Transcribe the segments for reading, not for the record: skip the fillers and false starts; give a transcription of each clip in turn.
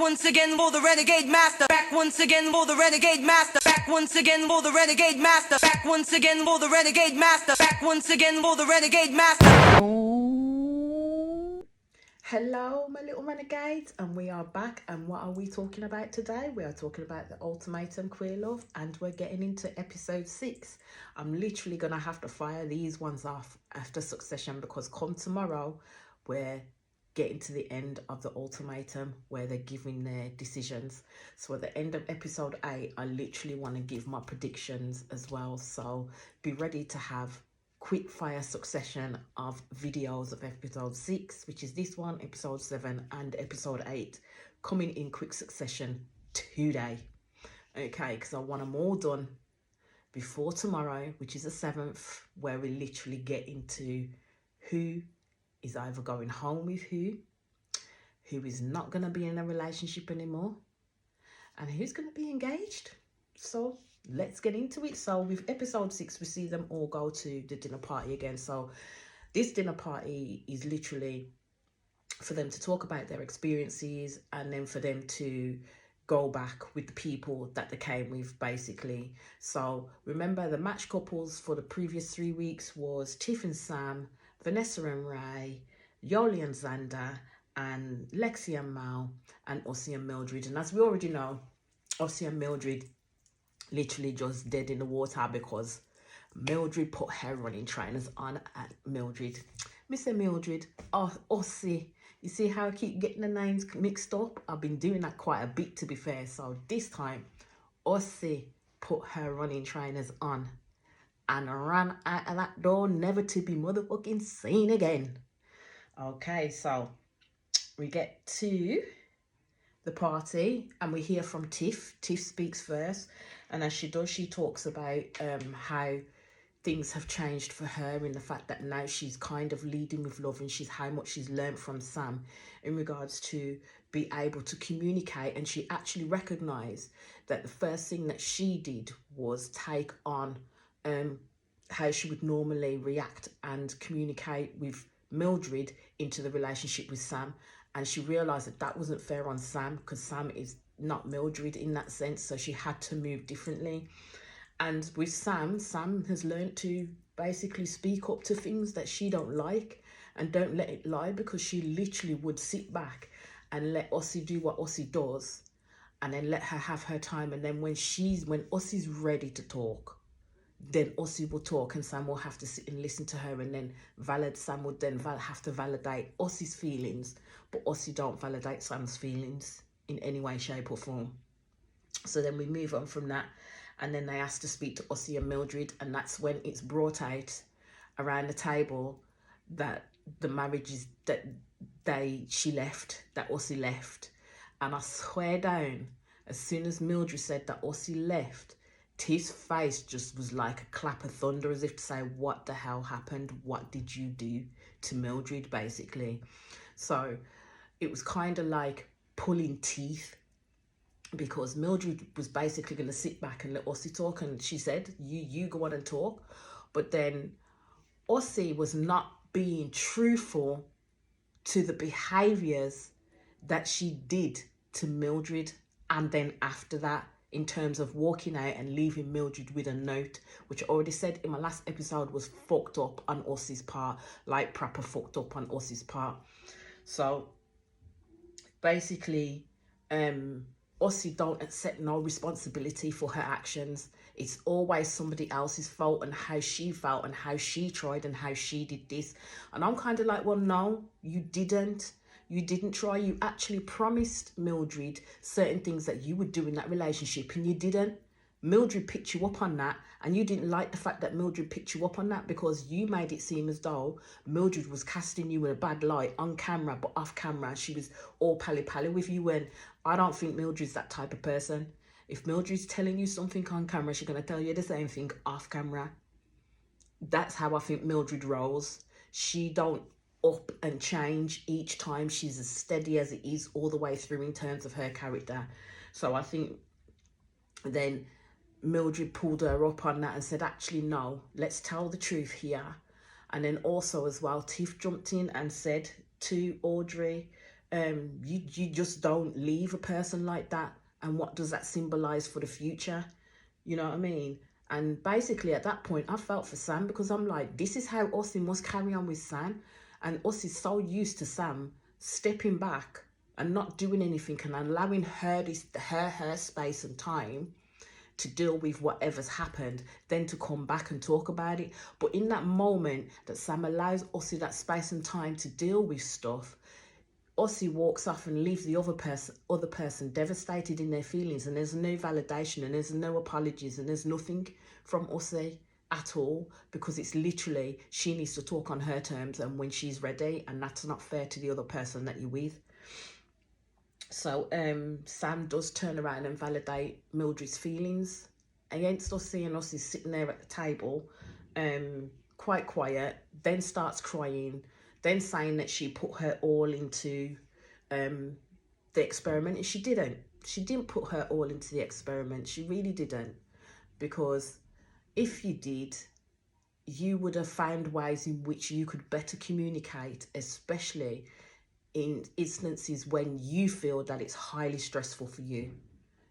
once again for the renegade master. Back once again for the renegade master. Back once again for the renegade master. Back once again for the renegade master. Back once again for the renegade master. Hello, my little renegades, and we are back. And what are we talking about today? We are talking about the ultimatum, queer love, and we're getting into episode 6. I'm literally gonna have to fire these ones off after succession because come tomorrow, we're getting to the end of the ultimatum where they're giving their decisions. So at the end of episode 8, I literally want to give my predictions as well. So be ready to have quick fire succession of videos of episode 6, which is this one, episode 7 and episode 8, coming in quick succession today. Okay, because I want them all done before tomorrow, which is the 7th, where we literally get into who is either going home with who is not going to be in a relationship anymore, and who's going to be engaged. So let's get into it. So with episode 6, we see them all go to the dinner party again. So this dinner party is literally for them to talk about their experiences and then for them to go back with the people that they came with, basically. So remember, the match couples for the previous 3 weeks was Tiff and Sam, Vanessa and Ray, Yoli and Xander, and Lexi and Mal, and Ossie and Mildred. And as we already know, Ossie and Mildred literally just dead in the water because Mildred put her running trainers on at Mildred. Mr. Mildred, oh, Ossie. You see how I keep getting the names mixed up? I've been doing that quite a bit, to be fair. So this time, Ossie put her running trainers on and ran out of that door, never to be motherfucking seen again. Okay, so we get to the party and we hear from Tiff. Tiff speaks first, and as she does, she talks about how things have changed for her in the fact that now she's kind of leading with love, and she's how much she's learned from Sam in regards to be able to communicate. And she actually recognized that the first thing that she did was take on how she would normally react and communicate with Mildred into the relationship with Sam. And she realized that that wasn't fair on Sam because Sam is not Mildred in that sense. So she had to move differently. And with Sam has learned to basically speak up to things that she don't like and don't let it lie, because she literally would sit back and let Ossie do what Ossie does and then let her have her time. And then when Ossie's ready to talk, then Ossie will talk and Sam will have to sit and listen to her, and then Sam would then have to validate Ossie's feelings, but Ossie don't validate Sam's feelings in any way, shape or form. So then we move on from that, and then they ask to speak to Ossie and Mildred, and that's when it's brought out around the table that the marriage is that Ossie left. And I swear down, as soon as Mildred said that Ossie left, Tiff's face just was like a clap of thunder, as if to say, what the hell happened? What did you do to Mildred, basically? So it was kind of like pulling teeth, because Mildred was basically going to sit back and let Ossie talk, and she said, you go on and talk. But then Ossie was not being truthful to the behaviours that she did to Mildred, and then after that, in terms of walking out and leaving Mildred with a note, which I already said in my last episode was fucked up on Ossie's part, like proper fucked up on Ossie's part. So basically, Ossie don't accept no responsibility for her actions. It's always somebody else's fault, and how she felt and how she tried and how she did this. And I'm kind of like, well, no, you didn't. You didn't try. You actually promised Mildred certain things that you would do in that relationship, and you didn't. Mildred picked you up on that, and you didn't like the fact that Mildred picked you up on that, because you made it seem as though Mildred was casting you in a bad light on camera, but off camera she was all pally-pally with you. And I don't think Mildred's that type of person. If Mildred's telling you something on camera, she's going to tell you the same thing off camera. That's how I think Mildred rolls. She don't up and change each time. She's as steady as it is all the way through in terms of her character. So I think then Mildred pulled her up on that and said, actually, no, let's tell the truth here. And then also as well, Tiff jumped in and said to Audrey, You just don't leave a person like that. And what does that symbolize for the future? You know what I mean? And basically at that point I felt for Sam, because I'm like, this is how Austin must carry on with Sam. And Us is so used to Sam stepping back and not doing anything and allowing her her space and time to deal with whatever's happened, then to come back and talk about it. But in that moment that Sam allows Ossie that space and time to deal with stuff, Ossie walks off and leaves the other person devastated in their feelings, and there's no validation and there's no apologies and there's nothing from Ossie at all, because it's literally she needs to talk on her terms and when she's ready, and that's not fair to the other person that you're with. So Sam does turn around and validate Mildred's feelings against Ossie, and Ossie's sitting there at the table, quite quiet, then starts crying, then saying that she put her all into the experiment, and she didn't. She didn't put her all into the experiment. She really didn't, because if you did, you would have found ways in which you could better communicate, especially in instances when you feel that it's highly stressful for you.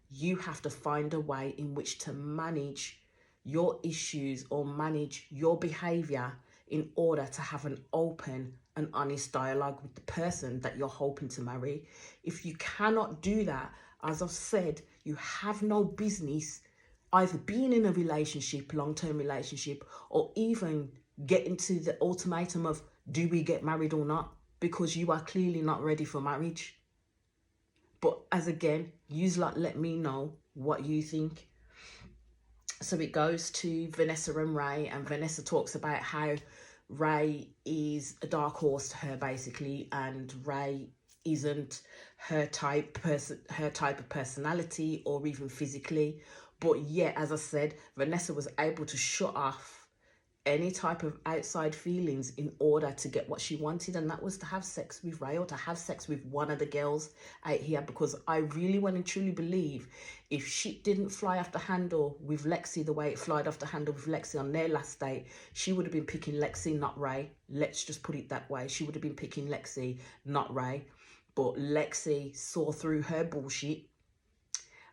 You have to find a way in which to manage your issues or manage your behavior in order to have an open and honest dialogue with the person that you're hoping to marry. If you cannot do that, as I've said, you have no business either being in a relationship, long-term relationship, or even getting to the ultimatum of, do we get married or not? Because you are clearly not ready for marriage. But as again, yous lot let me know what you think. So it goes to Vanessa and Ray, and Vanessa talks about how Ray is a dark horse to her, basically, and Ray isn't her type of personality or even physically. But yet, as I said, Vanessa was able to shut off any type of outside feelings in order to get what she wanted, and that was to have sex with Ray, or to have sex with one of the girls out here. Because I really want to truly believe if shit didn't fly off the handle with Lexi the way it flied off the handle with Lexi on their last date, she would have been picking Lexi, not Ray. Let's just put it that way. She would have been picking Lexi, not Ray. But Lexi saw through her bullshit,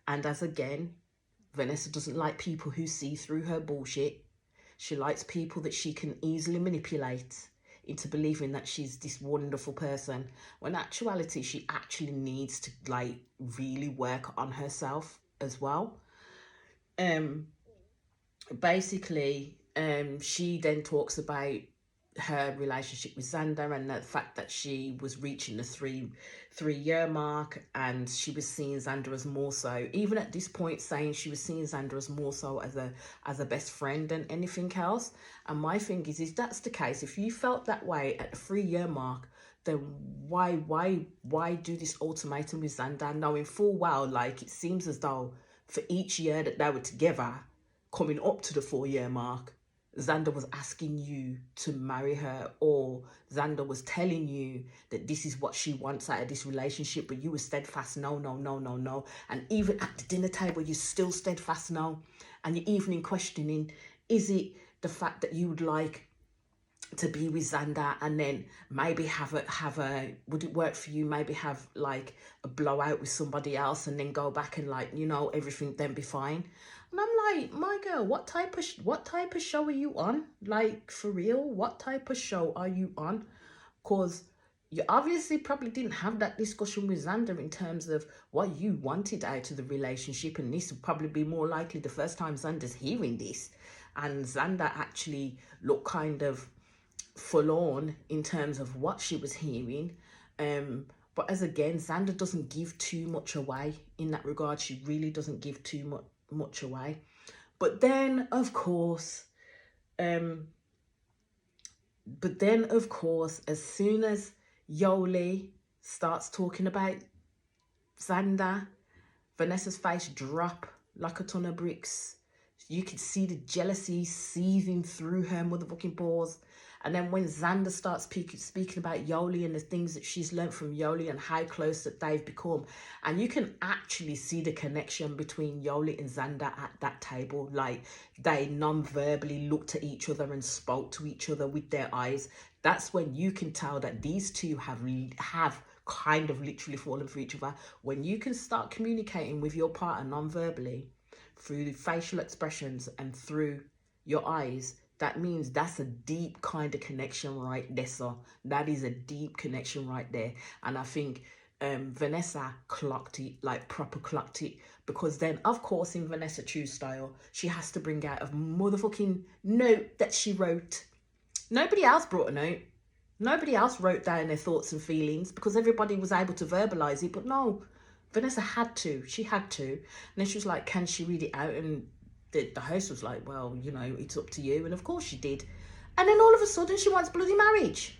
and as again, Vanessa doesn't like people who see through her bullshit. She likes people that she can easily manipulate into believing that she's this wonderful person, when in actuality she actually needs to like really work on herself as well. Basically, she then talks about her relationship with Xander and the fact that she was reaching the three-year mark, and she was seeing Xander as more so, even at this point, saying she was seeing Xander as more so as a best friend than anything else. And my thing is if that's the case, if you felt that way at the 3-year mark, then why do this ultimatum with Xander, knowing full well, like, it seems as though for each year that they were together, coming up to the 4-year mark, Xander was asking you to marry her, or Xander was telling you that this is what she wants out of this relationship, but you were steadfast, no, no, no, no, no. And even at the dinner table, you're still steadfast, no. And you're even in questioning, is it the fact that you would like to be with Xander and then maybe have a would it work for you, maybe have like a blowout with somebody else and then go back and, like, you know, everything then be fine? And I'm like, my girl, what type of show are you on? Like, for real, what type of show are you on? Because you obviously probably didn't have that discussion with Xander in terms of what you wanted out of the relationship, and this would probably be more likely the first time Xander's hearing this, and Xander actually looked kind of forlorn in terms of what she was hearing. But as again, Xander doesn't give too much away in that regard. She really doesn't give too much away. But then of course, as soon as Yoli starts talking about Xander, Vanessa's face drop like a ton of bricks. You could see the jealousy seething through her motherfucking pores. And then when Xander starts speaking about Yoli and the things that she's learned from Yoli and how close that they've become, and you can actually see the connection between Yoli and Xander at that table. Like, they non-verbally looked at each other and spoke to each other with their eyes. That's when you can tell that these two have kind of literally fallen for each other. When you can start communicating with your partner non-verbally through facial expressions and through your eyes, that means that's a deep kind of connection right there. So that is a deep connection right there. And I think Vanessa clocked it, like proper clocked it, because then of course in Vanessa True style, she has to bring out a motherfucking note that she wrote. Nobody else brought a note. Nobody else wrote down their thoughts and feelings because everybody was able to verbalize it. But no, Vanessa had to. She had to. And then she was like, can she read it out? And the host was like, well, you know, it's up to you. And of course she did. And then all of a sudden she wants bloody marriage.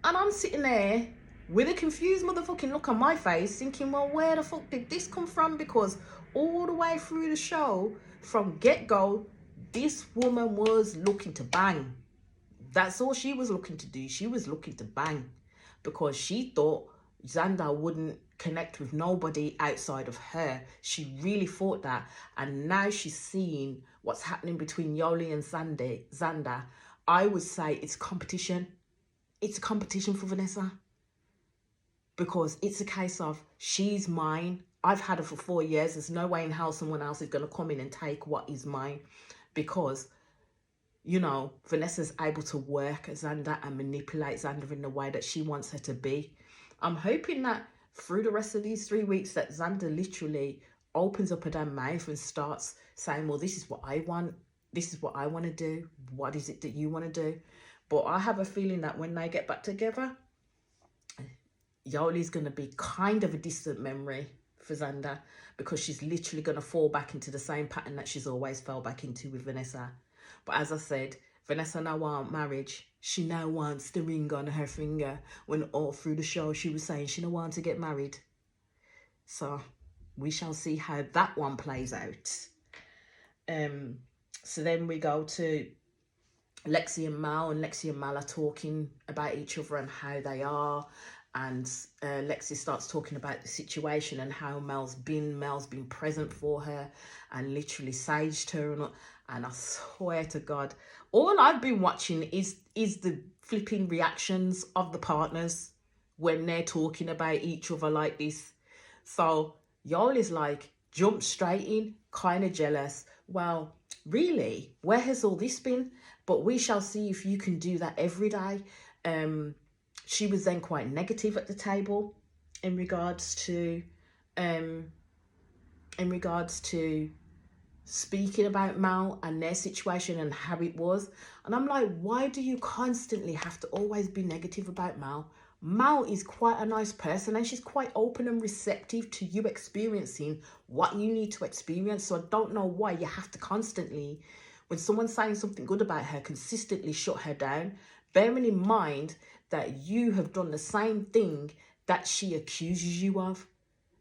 And I'm sitting there with a confused motherfucking look on my face thinking, well, where the fuck did this come from? Because all the way through the show, from get-go, this woman was looking to bang. That's all she was looking to do. She was looking to bang because she thought Xander wouldn't connect with nobody outside of her. She really thought that. And now she's seeing what's happening between Yoli and Xander. I would say it's competition. It's a competition for Vanessa. Because it's a case of, she's mine. I've had her for 4 years. There's no way in hell someone else is going to come in and take what is mine. Because, you know, Vanessa's able to work Xander and manipulate Xander in the way that she wants her to be. I'm hoping that through the rest of these 3 weeks that Xander literally opens up her damn mouth and starts saying, well, this is what I want. This is what I want to do. What is it that you want to do? But I have a feeling that when they get back together, Yoli's going to be kind of a distant memory for Xander because she's literally going to fall back into the same pattern that she's always fell back into with Vanessa. But as I said, Vanessa now wants marriage. She now wants the ring on her finger when all through the show she was saying she don't want to get married. So we shall see how that one plays out. So then we go to Lexi and Mal, and Lexi and Mal are talking about each other and how they are. And Lexi starts talking about the situation and how Mel's been present for her and literally saged her. And I swear to God, all I've been watching is the flipping reactions of the partners when they're talking about each other like this. So y'all is like, jump straight in, kind of jealous. Well, really, where has all this been? But we shall see if you can do that every day. She was then quite negative at the table in regards to speaking about Mal and their situation and how it was. And I'm like, why do you constantly have to always be negative about Mal? Mal is quite a nice person and she's quite open and receptive to you experiencing what you need to experience. So I don't know why you have to constantly, when someone's saying something good about her, consistently shut her down, bearing in mind that you have done the same thing that she accuses you of,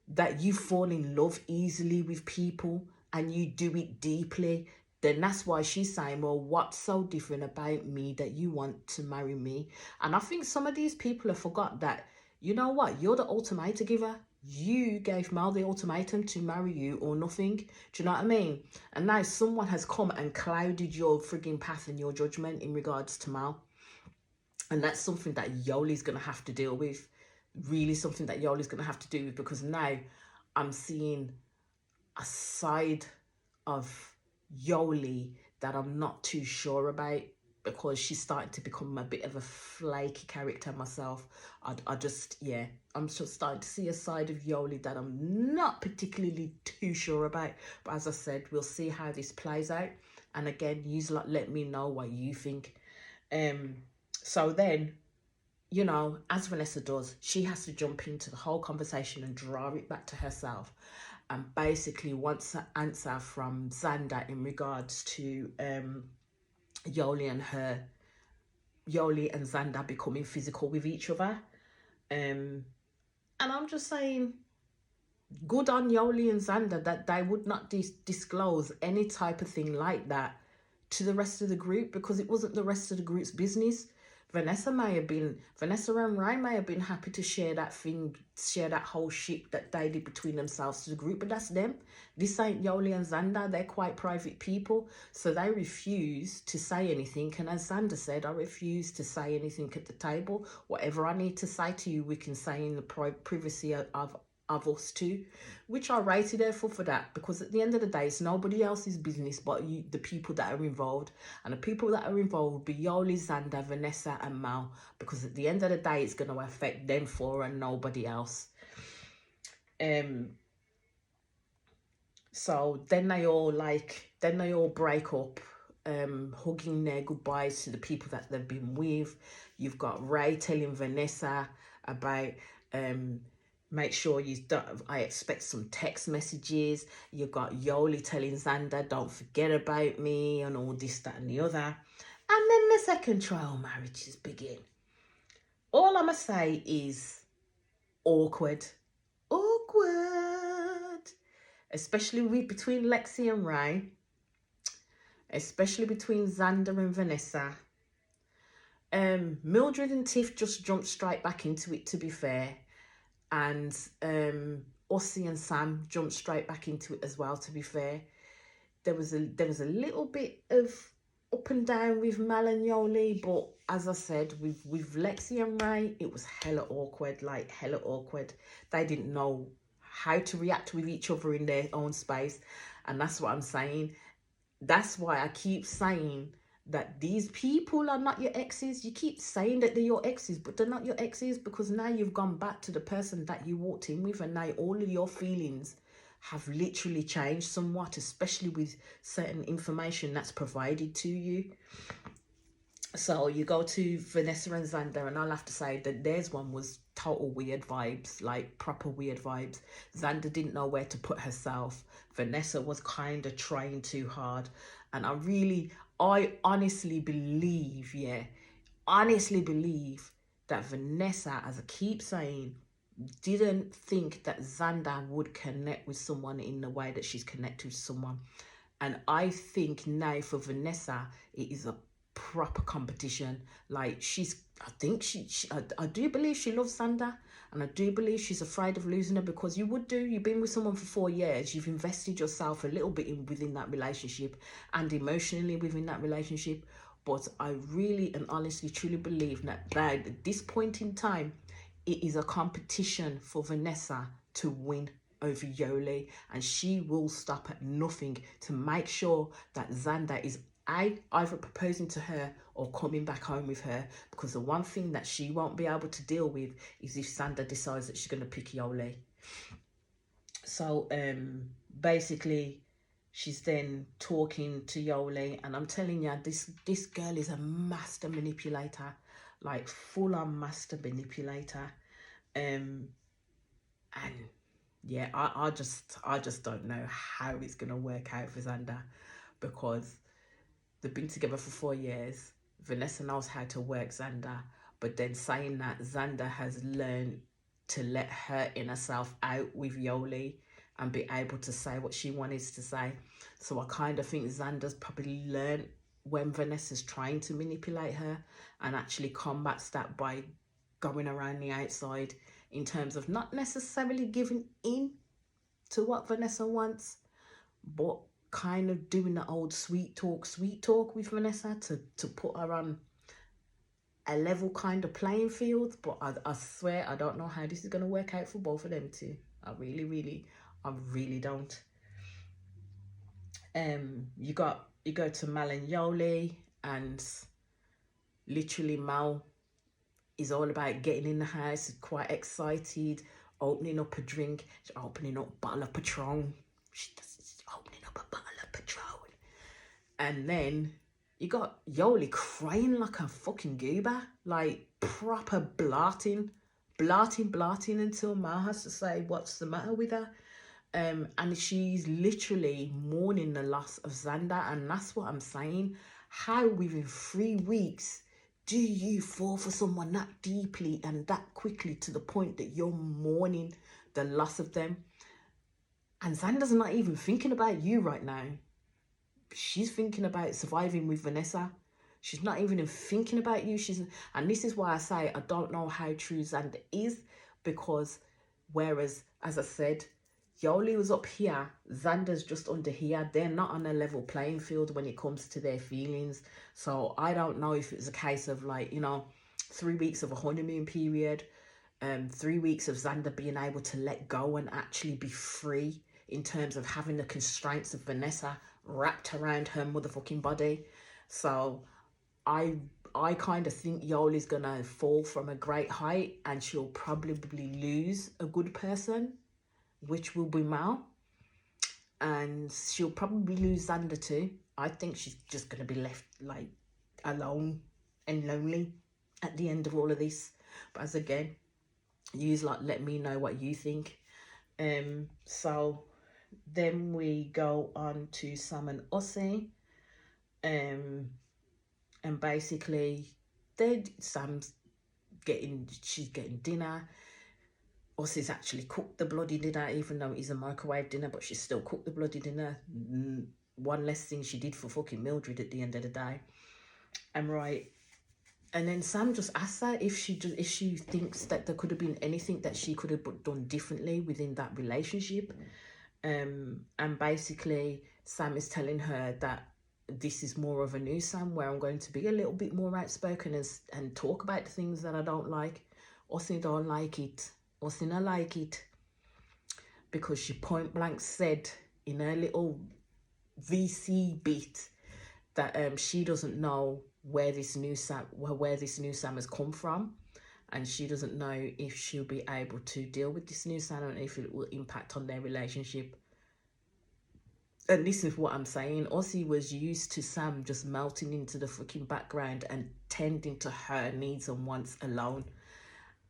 that you fall in love easily with people and you do it deeply. Then that's why she's saying, well, what's so different about me that you want to marry me? And I think some of these people have forgot that, you know what, you're the ultimatum giver. You gave Mal the ultimatum to marry you or nothing. Do you know what I mean? And now someone has come and clouded your frigging path and your judgment in regards to Mal. And that's something that Yoli's going to have to deal with. Really something that Yoli's going to have to do with, because now I'm seeing a side of Yoli that I'm not too sure about, because she's starting to become a bit of a flaky character myself. I'm just starting to see a side of Yoli that I'm not particularly too sure about. But as I said, we'll see how this plays out. And again, you let me know what you think. So then, you know, as Vanessa does, she has to jump into the whole conversation and draw it back to herself, and basically wants an answer from Xander in regards to Yoli and Xander becoming physical with each other. And I'm just saying, good on Yoli and Xander that they would not disclose any type of thing like that to the rest of the group, because it wasn't the rest of the group's business. Vanessa and Ryan may have been happy to share that whole shit that they did between themselves to the group, but that's them. This ain't Yoli and Xander. They're quite private people, so they refuse to say anything. And as Xander said, I refuse to say anything at the table. Whatever I need to say to you, we can say in the privacy of us two, which I rated her for that, because at the end of the day, it's nobody else's business but you, the people that are involved. And the people that are involved will be Yoli, Xander, Vanessa and Mal, because at the end of the day, it's going to affect them four and nobody else. So then they all break up, hugging their goodbyes to the people that they've been with. You've got Ray telling Vanessa about make sure I expect some text messages. You've got Yoli telling Xander, don't forget about me, and all this, that, and the other. And then the second trial marriages begin. All I'm going to say is awkward. Especially between Lexi and Ray. Especially between Xander and Vanessa. Mildred and Tiff just jumped straight back into it, to be fair. And Ossie and Sam jumped straight back into it as well, to be fair. There was a little bit of up and down with Mal and Yoli, but as I said, with Lexi and Ray, it was hella awkward, like hella awkward. They didn't know how to react with each other in their own space, and that's what I'm saying. That's why I keep saying that these people are not your exes. You keep saying that they're your exes, but they're not your exes, because now you've gone back to the person that you walked in with, and now all of your feelings have literally changed somewhat, especially with certain information that's provided to you. So you go to Vanessa and Xander, and I'll have to say that theirs one was total weird vibes, like proper weird vibes. Xander didn't know where to put herself. Vanessa was kind of trying too hard. And I honestly believe that Vanessa, as I keep saying, didn't think that Xander would connect with someone in the way that she's connected with someone. And I think now for Vanessa, it is a proper competition. Like I do believe she loves Xander, and I do believe she's afraid of losing her, because you've been with someone for 4 years, you've invested yourself a little bit within that relationship and emotionally within that relationship. But I really and honestly truly believe that at this point in time, it is a competition for Vanessa to win over Yoli, and she will stop at nothing to make sure that Xander is either proposing to her or coming back home with her, because the one thing that she won't be able to deal with is if Xander decides that she's going to pick Yoli. So basically she's then talking to Yoli, and I'm telling you, this girl is a master manipulator, like full-on master manipulator. And yeah, I just don't know how it's gonna work out for Xander, because they've been together for 4 years. Vanessa knows how to work Xander, but then saying that Xander has learned to let her inner self out with Yoli and be able to say what she wanted to say. So I kind of think Xander's probably learned when Vanessa's trying to manipulate her, and actually combats that by going around the outside, in terms of not necessarily giving in to what Vanessa wants, but kind of doing the old sweet talk with Vanessa to put her on a level kind of playing field. But I swear I don't know how this is going to work out for both of them two. I really don't. You go to Mal and Yoli, and literally Mal is all about getting in the house, quite excited, opening up a drink. She's opening up a bottle of Patron. She's opening up a bottle of Patron. And then you got Yoli crying like a fucking goober, like proper blotting until Mal has to say what's the matter with her. And she's literally mourning the loss of Xander, and that's what I'm saying. How within 3 weeks do you fall for someone that deeply and that quickly, to the point that you're mourning the loss of them? And Xander's not even thinking about you right now. She's thinking about surviving with Vanessa. She's not even thinking about you. And this is why I say I don't know how true Xander is, because whereas, as I said, Yoli was up here, Xander's just under here. They're not on a level playing field when it comes to their feelings. So I don't know if it's a case of, like, 3 weeks of a honeymoon period, 3 weeks of Xander being able to let go and actually be free in terms of having the constraints of Vanessa wrapped around her motherfucking body. So I kind of think Yoli's gonna fall from a great height, and she'll probably lose a good person, which will be Mal, and she'll probably lose Xander too. I think she's just gonna be left, like, alone and lonely at the end of all of this. But as again, you like, let me know what you think. So then we go on to Sam and Ossie, and basically she's getting dinner. Ossie's actually cooked the bloody dinner, even though it is a microwave dinner, but she still cooked the bloody dinner. One less thing she did for fucking Mildred at the end of the day. And right, and then Sam just asks her if she thinks that there could have been anything that she could have done differently within that relationship. And basically Sam is telling her that this is more of a new Sam, where I'm going to be a little bit more outspoken and talk about the things that I don't like. Ossie don't like it. Ossie not like it, because she point blank said in her little VC bit that she doesn't know where this new Sam has come from, and she doesn't know if she'll be able to deal with this new Sam and if it will impact on their relationship. And this is what I'm saying. Ossie was used to Sam just melting into the fucking background and tending to her needs and wants alone.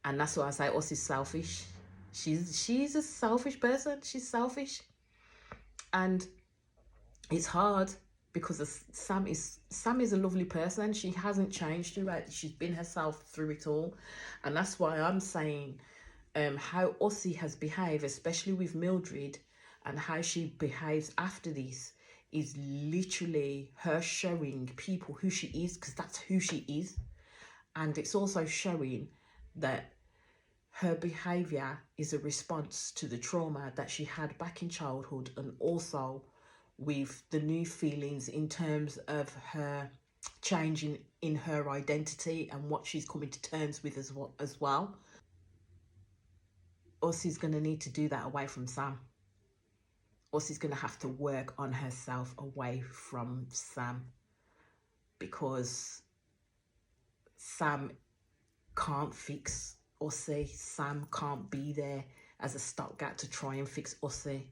And that's why I say Ossie's selfish. She's a selfish person. She's selfish. And it's hard, because Sam is a lovely person. She hasn't changed throughout. She's been herself through it all. And that's why I'm saying how Ossie has behaved, especially with Mildred, and how she behaves after this, is literally her showing people who she is, because that's who she is. And it's also showing that her behaviour is a response to the trauma that she had back in childhood, and also with the new feelings in terms of her changing in her identity and what she's coming to terms with as well. Ossie's going to need to do that away from Sam. Ossie's going to have to work on herself away from Sam, because Sam can't fix Ossie. Sam can't be there as a stopgap to try and fix Ossie.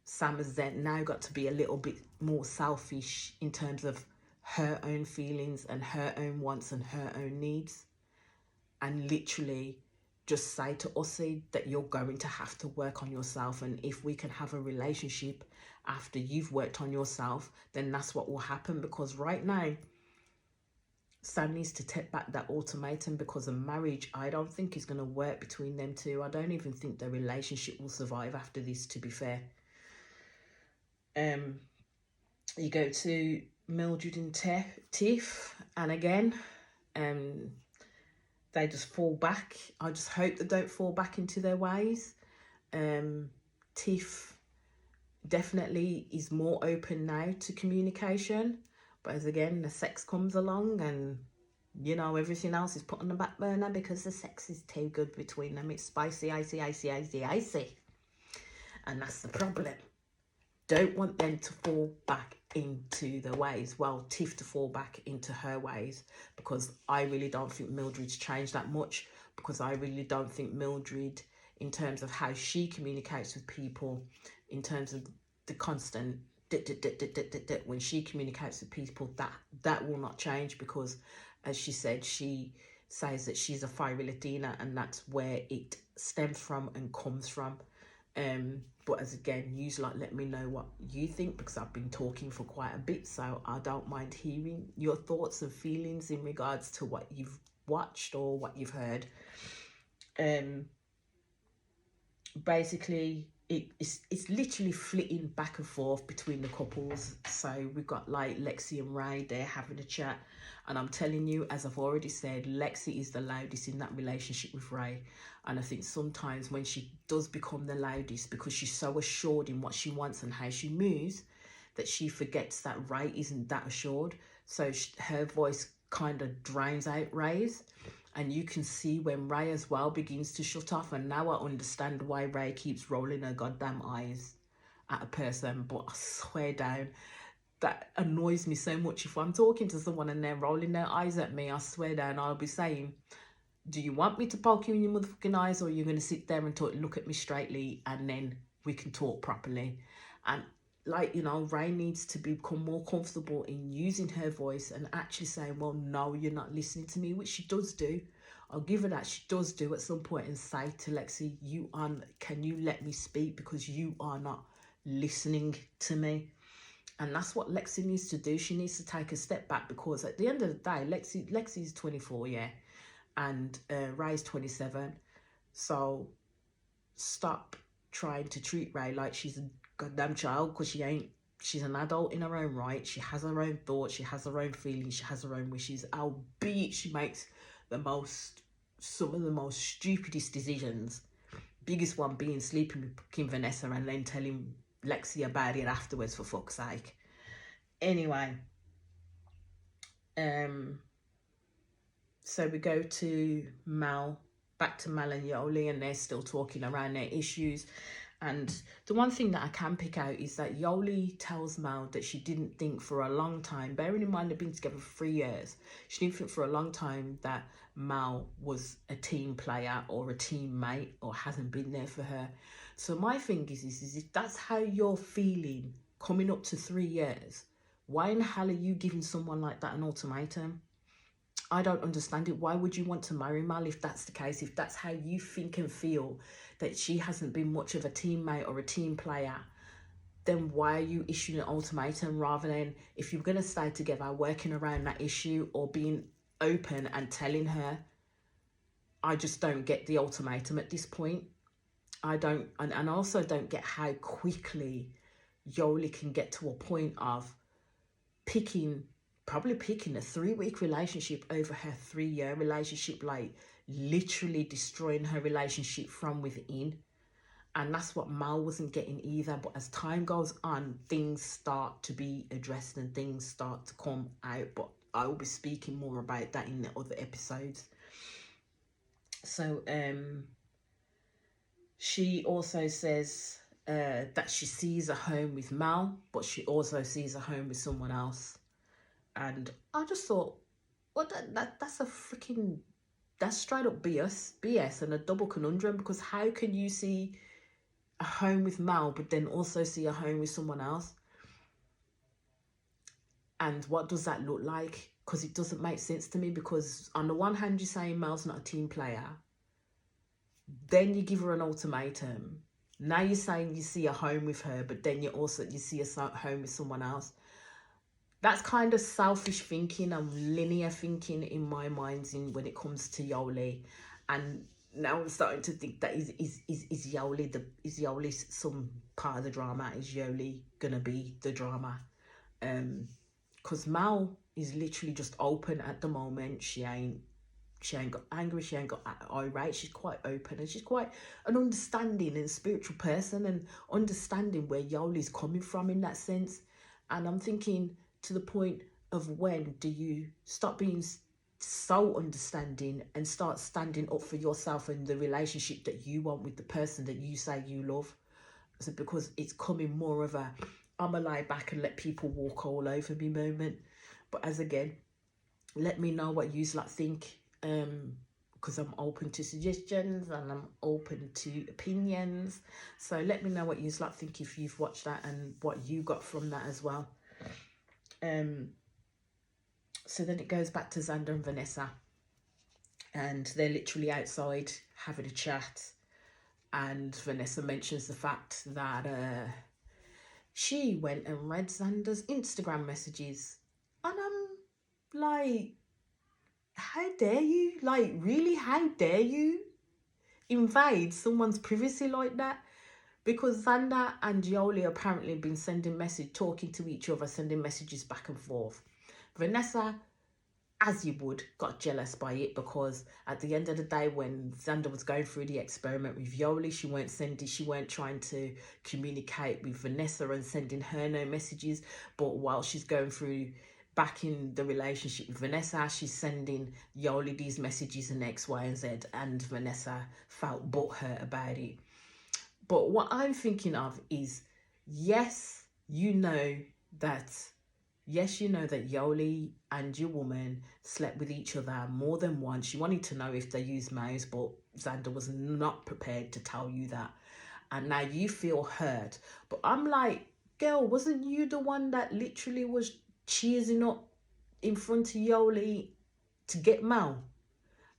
Sam has then now got to be a little bit more selfish in terms of her own feelings and her own wants and her own needs, and literally just say to Ossie that you're going to have to work on yourself, and if we can have a relationship after you've worked on yourself, then that's what will happen. Because right now Sam needs to take back that ultimatum, because a marriage, I don't think, is going to work between them two. I don't even think the relationship will survive after this, to be fair. You go to Mildred and Tiff, and again, they just fall back. I just hope they don't fall back into their ways. Tiff definitely is more open now to communication, but as again, the sex comes along, and everything else is put on the back burner because the sex is too good between them. It's spicy, icy, and that's the problem. Don't want them to fall back into their ways. Well, Tiff to fall back into her ways, because I really don't think Mildred's changed that much, because I really don't think Mildred, in terms of how she communicates with people, in terms of the constant when she communicates with people, that will not change, because as she said, she says that she's a fiery Latina, and that's where it stems from and comes from. But as again, you let me know what you think, because I've been talking for quite a bit, so I don't mind hearing your thoughts and feelings in regards to what you've watched or what you've heard. Basically, it's literally flitting back and forth between the couples. So we've got like Lexi and Ray, they're having a chat, and I'm telling you, as I've already said, Lexi is the loudest in that relationship with Ray. And I think sometimes when she does become the loudest, because she's so assured in what she wants and how she moves, that she forgets that Ray isn't that assured. So her voice kind of drowns out Ray's. And you can see when Ray as well begins to shut off. And now I understand why Ray keeps rolling her goddamn eyes at a person. But I swear down, that annoys me so much. If I'm talking to someone and they're rolling their eyes at me, I swear down, I'll be saying, do you want me to poke you in your motherfucking eyes, or are you going to sit there and look at me straightly, and then we can talk properly? And like, you know, Ray needs to become more comfortable in using her voice and actually saying, well, no, you're not listening to me, which she does do. I'll give her that. She does do at some point, and say to Lexi, can you let me speak, because you are not listening to me. And that's what Lexi needs to do. She needs to take a step back, because at the end of the day, Lexi's 24, yeah, and Ray's 27. So stop trying to treat Ray like she's a goddamn child, because she ain't. She's an adult in her own right. She has her own thoughts, she has her own feelings, she has her own wishes, albeit she makes some of the most stupidest decisions. Biggest one being sleeping with Kim Vanessa and then telling Lexi about it afterwards, for fuck's sake. Anyway, so we go to back to Mel and Yoli, and they're still talking around their issues. And the one thing that I can pick out is that Yoli tells Mel that she didn't think for a long time, bearing in mind they've been together for 3 years, she didn't think for a long time that Mel was a team player or a teammate, or hasn't been there for her. So my thing is if that's how you're feeling coming up to 3 years, why in the hell are you giving someone like that an ultimatum? I don't understand it. Why would you want to marry Mal if that's the case? If that's how you think and feel, that she hasn't been much of a teammate or a team player, then why are you issuing an ultimatum, rather than, if you're going to stay together, working around that issue or being open and telling her? I just don't get the ultimatum at this point. I don't, and I also don't get how quickly Yoli can get to a point of probably picking a 3-week relationship over her 3-year relationship, like literally destroying her relationship from within. And that's what Mal wasn't getting either. But as time goes on, things start to be addressed and things start to come out. But I will be speaking more about that in the other episodes. So she also says that she sees a home with Mal, but she also sees a home with someone else. And I just thought, well, that's a freaking, that's straight up BS and a double conundrum, because how can you see a home with Mal but then also see a home with someone else? And what does that look like? Because it doesn't make sense to me, because on the one hand, you're saying Mal's not a team player. Then you give her an ultimatum. Now you're saying you see a home with her, but then you see a home with someone else. That's kind of selfish thinking and linear thinking in my mind when it comes to Yoli. And now I'm starting to think that is Yoli some part of the drama? Is Yoli gonna be the drama? Because Mal is literally just open at the moment. She ain't got angry, she ain't got irate. She's quite open, and she's quite an understanding and spiritual person, and understanding where Yoli's coming from in that sense. And I'm thinking, to the point of, when do you stop being so understanding and start standing up for yourself and the relationship that you want with the person that you say you love? So because it's coming more of a, I'ma lie back and let people walk all over me moment. But as again, let me know what you lot think, because I'm open to suggestions and I'm open to opinions. So let me know what you lot think if you've watched that, and what you got from that as well. So then it goes back to Xander and Vanessa, and they're literally outside having a chat, and Vanessa mentions the fact that she went and read Xander's Instagram messages, and I'm like, how dare you? Like, really, how dare you invade someone's privacy like that? Because Xander and Yoli apparently been talking to each other, sending messages back and forth. Vanessa, as you would, got jealous by it, because at the end of the day, when Xander was going through the experiment with Yoli, she weren't trying to communicate with Vanessa and sending her no messages. But while she's going through back in the relationship with Vanessa, she's sending Yoli these messages and X, Y, and Z, and Vanessa felt butthurt about it. But what I'm thinking of is, yes, you know that Yoli and your woman slept with each other more than once. You wanted to know if they used mouths, but Xander was not prepared to tell you that. And now you feel hurt. But I'm like, girl, wasn't you the one that literally was cheesing up in front of Yoli to get Mal?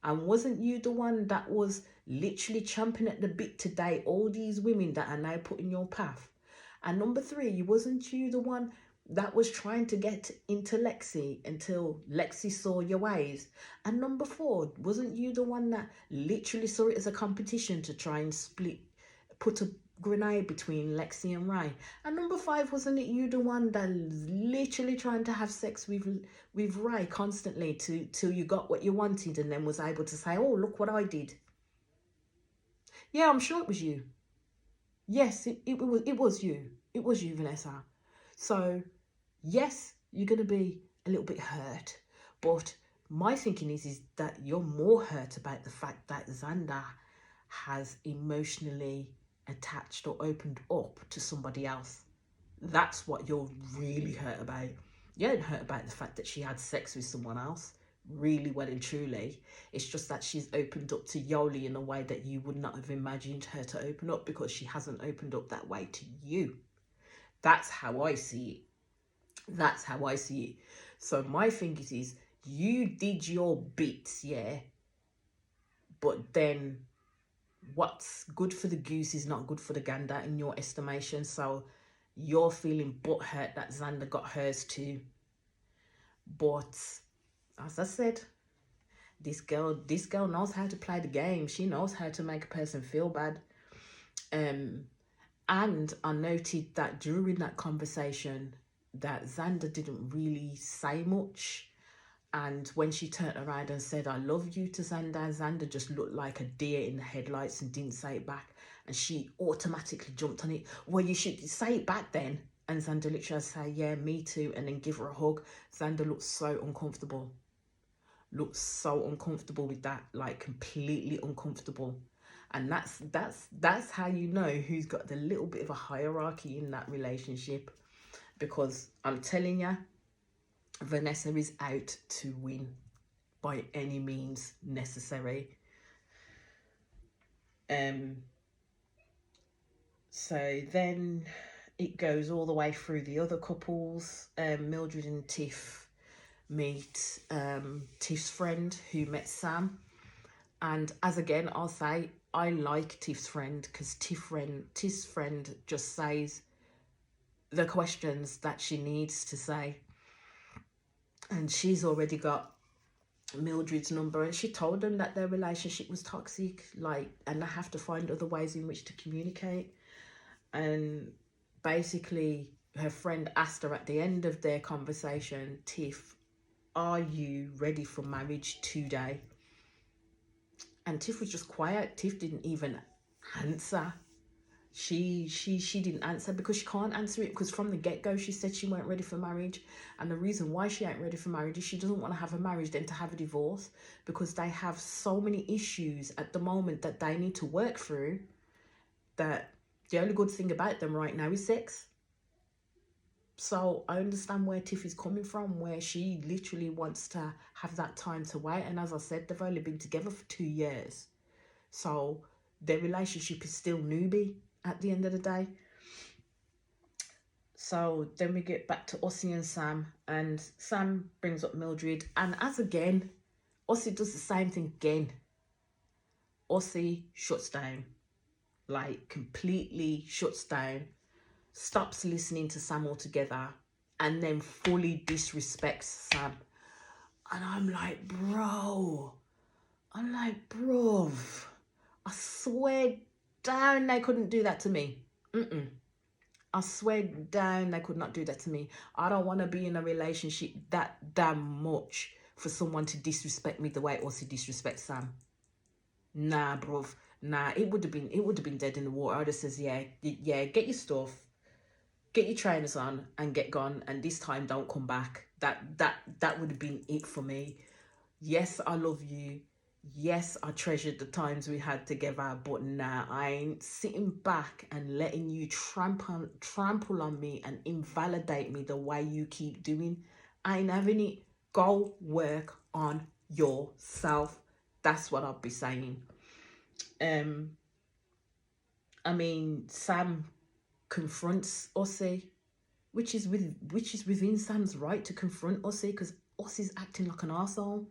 And wasn't you the one that was literally champing at the bit to date all these women that are now put in your path? And number 3, wasn't you the one that was trying to get into Lexi until Lexi saw your ways? And number 4, wasn't you the one that literally saw it as a competition to try and put a grenade between Lexi and Ray? And number 5, wasn't it you the one that literally trying to have sex with Ray constantly till you got what you wanted, and then was able to say, oh, look what I did? Yeah, I'm sure it was you. Yes, it was you. It was you, Vanessa. So yes, you're going to be a little bit hurt, but my thinking is that you're more hurt about the fact that Xander has emotionally attached or opened up to somebody else. That's what you're really hurt about. You ain't hurt about the fact that she had sex with someone else, really well and truly. It's just that she's opened up to Yoli in a way that you would not have imagined her to open up, because she hasn't opened up that way to you. That's how I see it. That's how I see it. So my thing is you did your bits, yeah, but then what's good for the goose is not good for the gander in your estimation. So you're feeling butthurt that Xander got hers too. But as I said, this girl knows how to play the game. She knows how to make a person feel bad. And I noted that during that conversation that Xander didn't really say much. And when she turned around and said, I love you to Xander, Xander just looked like a deer in the headlights and didn't say it back. And she automatically jumped on it. Well, you should say it back then. And Xander literally say, yeah, me too. And then give her a hug. Xander looked so uncomfortable. Looked so uncomfortable with that. Like completely uncomfortable. And that's how you know who's got the little bit of a hierarchy in that relationship. Because I'm telling you, Vanessa is out to win by any means necessary. So then it goes all the way through the other couples. Mildred and Tiff meet Tiff's friend who met Sam. And as again, I'll say, I like Tiff's friend because Tiff's friend just says the questions that she needs to say. And she's already got Mildred's number, and she told them that their relationship was toxic, and they have to find other ways in which to communicate. And basically her friend asked her at the end of their conversation, Tiff, are you ready for marriage today? And Tiff was just quiet. Tiff didn't even answer. She didn't answer because she can't answer it, because from the get-go she said she weren't ready for marriage. And the reason why she ain't ready for marriage is she doesn't want to have a marriage then to have a divorce, because they have so many issues at the moment that they need to work through, that the only good thing about them right now is sex. So I understand where Tiff is coming from, where she literally wants to have that time to wait. And as I said, they've only been together for 2 years, so their relationship is still newbie at the end of the day. So then we get back to Ossie and Sam, and Sam brings up Mildred, and as again, Ossie does the same thing again. Ossie shuts down, like completely shuts down, stops listening to Sam altogether, and then fully disrespects Sam. And I'm like, bruv, I swear down they couldn't do that to me. I swear down they could not do that to me. I don't want to be in a relationship that damn much for someone to disrespect me the way Ossie disrespects Sam. Nah, bruv. Nah, it would have been dead in the water. I'd have says, yeah, get your stuff, get your trainers on and get gone, and this time don't come back. That would have been it for me. Yes, I love you. Yes, I treasured the times we had together, but nah, I ain't sitting back and letting you trample on me and invalidate me the way you keep doing. I ain't having it. Go work on yourself. That's what I'll be saying. I mean, Sam confronts Ossie, which is within Sam's right to confront Ossie, because Ossie's acting like an arsehole.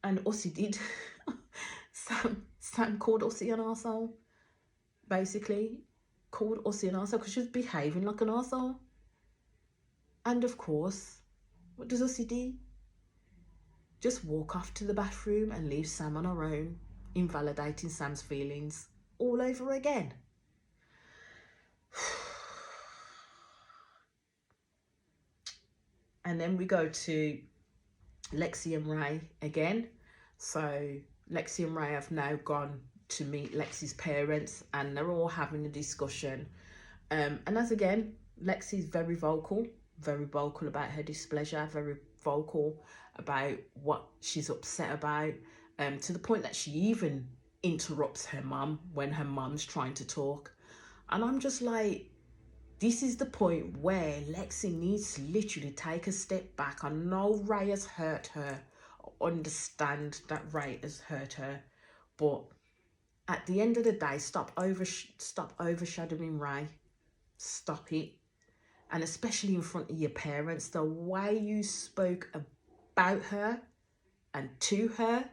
And Ossie did. Sam called Ossie an arsehole. Basically, called Ossie an arsehole because she was behaving like an arsehole. And of course, what does Ossie do? Just walk off to the bathroom and leave Sam on her own, invalidating Sam's feelings all over again. And then we go to Lexi and Ray again. So Lexi and Ray have now gone to meet Lexi's parents, and they're all having a discussion. And as again, Lexi's very vocal about her displeasure, very vocal about what she's upset about, to the point that she even interrupts her mum when her mum's trying to talk. And I'm just like, this is the point where Lexi needs to literally take a step back. I know Ray has hurt her. I understand that Ray has hurt her. But at the end of the day, stop overshadowing Ray. Stop it. And especially in front of your parents, the way you spoke about her and to her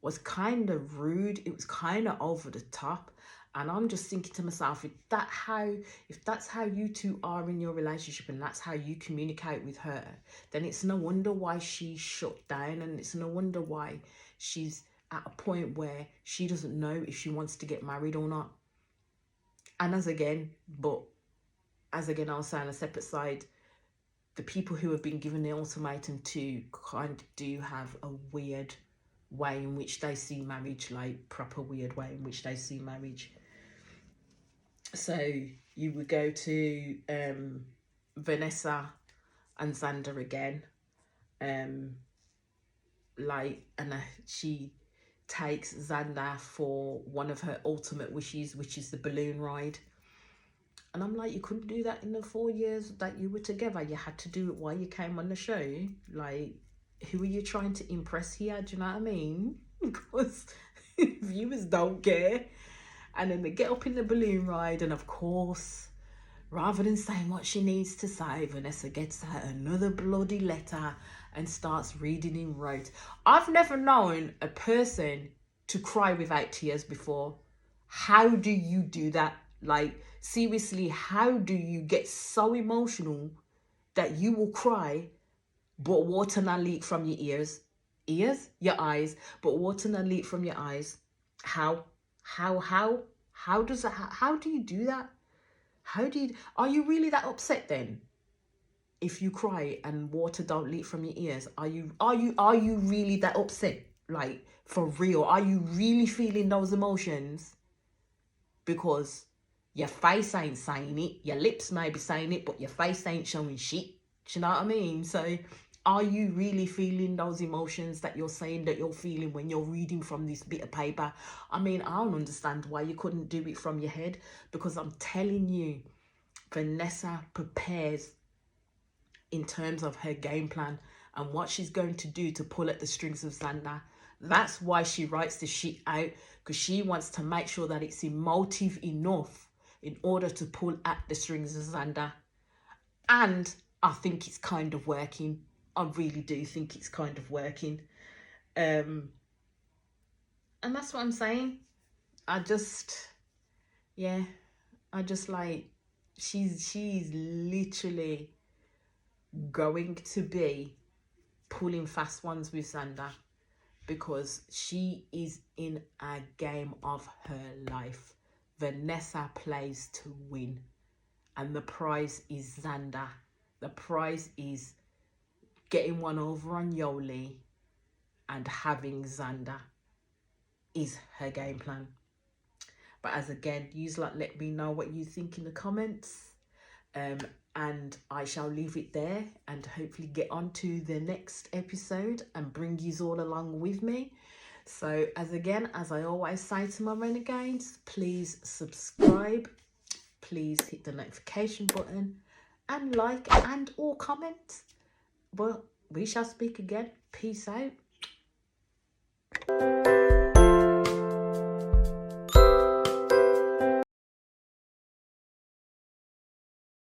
was kind of rude. It was kind of over the top. And I'm just thinking to myself, if that's how you two are in your relationship and that's how you communicate with her, then it's no wonder why she's shut down, and it's no wonder why she's at a point where she doesn't know if she wants to get married or not. And as again, I'll say on a separate side, the people who have been given the ultimatum to kind of do have a weird way in which they see marriage, like proper weird way in which they see marriage. So you would go to Vanessa and Xander again, she takes Xander for one of her ultimate wishes, which is the balloon ride. And I'm like, you couldn't do that in the 4 years that you were together. You had to do it while you came on the show. Like, who are you trying to impress here? Do you know what I mean? Because viewers don't care. And then they get up in the balloon ride, and of course, rather than saying what she needs to say, Vanessa gets out another bloody letter and starts reading in rote. I've never known a person to cry without tears before. How do you do that? Like, seriously, how do you get so emotional that you will cry, but water not leak from your ears? Your eyes, but water not leak from your eyes. How do you do that? Are you really that upset then? If you cry and water don't leak from your ears, are you really that upset? Like, for real, are you really feeling those emotions? Because your face ain't saying it, your lips may be saying it, but your face ain't showing shit. Do you know what I mean? So are you really feeling those emotions that you're saying that you're feeling when you're reading from this bit of paper? I mean, I don't understand why you couldn't do it from your head, because I'm telling you, Vanessa prepares in terms of her game plan and what she's going to do to pull at the strings of Xander. That's why she writes the shit out, because she wants to make sure that it's emotive enough in order to pull at the strings of Xander. And I think it's kind of working. I really do think it's kind of working. And that's what I'm saying. I just like, she's literally going to be pulling fast ones with Xander, because she is in a game of her life. Vanessa plays to win. And the prize is Xander. The prize is getting one over on Yoli and having Xander is her game plan. But as again, you let me know what you think in the comments. And I shall leave it there and hopefully get on to the next episode and bring you all along with me. So as I always say to my renegades, please subscribe, please hit the notification button and like and or comment. Well, we shall speak again. Peace out.